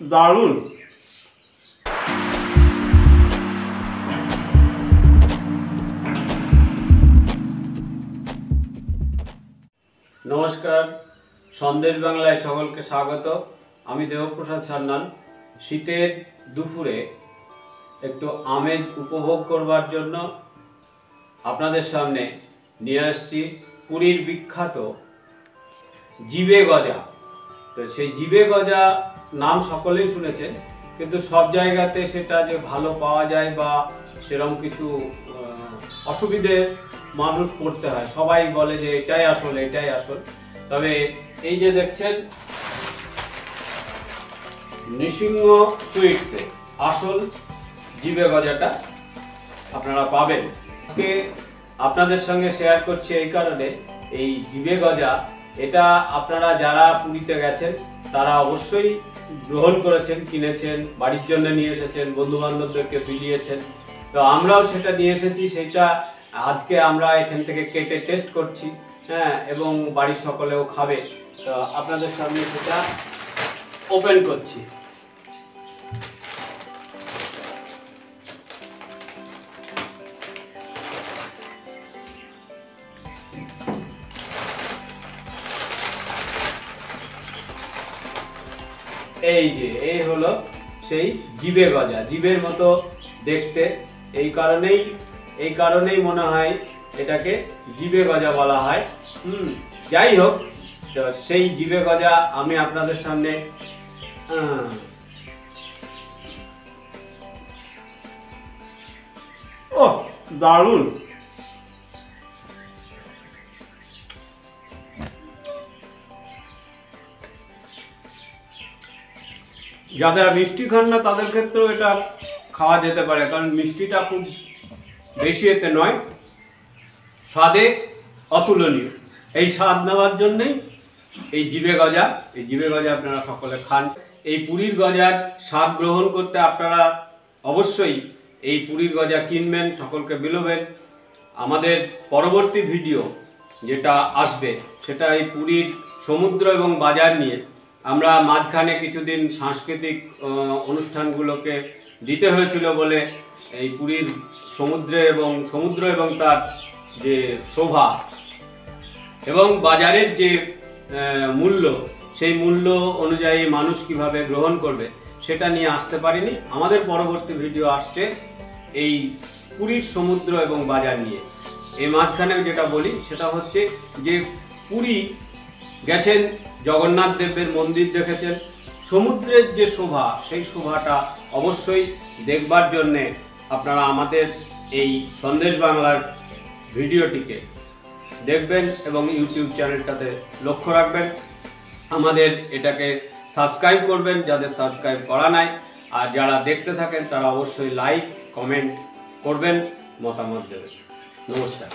দারুণ। নমস্কার, সন্দেশ বাংলায় সকলকে স্বাগত। আমি দেবপ্রসাদ সান্যাল। শীতের দুপুরে একটু আমেজ উপভোগ করবার জন্য আপনাদের সামনে নিয়ে আসছি পুরীর বিখ্যাত জিবে গজা। তো সেই জিবে গজা নাম সকলেই শুনেছেন, কিন্তু সব জায়গাতে সেটা যে ভালো পাওয়া যায় বা সেরকম কিছু অসুবিধে মানুষ করতে হয়, সবাই বলে যে এটাই আসল এটাই আসল। তবে এই যে দেখছেন নৃসিংহ সুইটসে আসল জিবে গজাটা আপনারা পাবেন। আপনাদের সঙ্গে শেয়ার করছি এই কারণে, এই জিবে গজা এটা আপনারা যারা পুরীতে গেছেন তারা অবশ্যই গ্রহণ করেছেন, কিনেছেন, বাড়ির জন্য নিয়ে এসেছেন, বন্ধু বান্ধবদেরকে বিলিয়েছেন। তো আমরাও সেটা নিয়ে এসেছি, সেটা আজকে আমরা এখান থেকে কেটে টেস্ট করছি, হ্যাঁ, এবং বাড়ির সকলেও খাবে। তো আপনাদের সামনে সেটা ওপেন করছি। এই হলো সেই জিবে গজা, জিবের মতো দেখতে। এই কারণেই মনে হয় এটাকে জিবে গজা বলা হয়। যাই হোক, তো সেই জিবে গজা আমি আপনাদের সামনে দারুণ। যারা মিষ্টি খান না তাদের ক্ষেত্রেও এটা খাওয়া যেতে পারে, কারণ মিষ্টিটা খুব বেশি এতে নয়, স্বাদে অতুলনীয়। এই স্বাদ নেওয়ার জন্যই এই জিবে গজা আপনারা সকলে খান। এই পুরীর গজার স্বাদ গ্রহণ করতে আপনারা অবশ্যই এই পুরীর গজা কিনবেন, সকলকে বিলোবেন। আমাদের পরবর্তী ভিডিও যেটা আসবে সেটা এই পুরীর সমুদ্র এবং বাজার নিয়ে। আমরা মাঝখানে কিছুদিন সাংস্কৃতিক অনুষ্ঠানগুলোকে দিতে হয়েছিল বলে এই পুরীর সমুদ্র এবং তার যে শোভা এবং বাজারের যে মূল্য, সেই মূল্য অনুযায়ী মানুষ কিভাবে গ্রহণ করবে সেটা নিয়ে আসতে পারিনি। আমাদের পরবর্তী ভিডিও আসছে এই পুরীর সমুদ্র এবং বাজার নিয়ে। এই মাঝখানে যেটা বলি সেটা হচ্ছে যে পুরী গেছেন, জগন্নাথ দেবের মন্দির দেখেছেন, সমুদ্রের যে শোভা, সেই শোভাটা অবশ্যই দেখবার জন্যে আপনারা আমাদের এই সন্দেশ বাংলার ভিডিওটিকে দেখবেন এবং ইউটিউব চ্যানেলটাতে লক্ষ্য রাখবেন। আমাদের এটাকে সাবস্ক্রাইব করবেন যাদের সাবস্ক্রাইব করা নাই, আর যারা দেখতে থাকেন তারা অবশ্যই লাইক কমেন্ট করবেন, মতামত দেবেন। নমস্কার।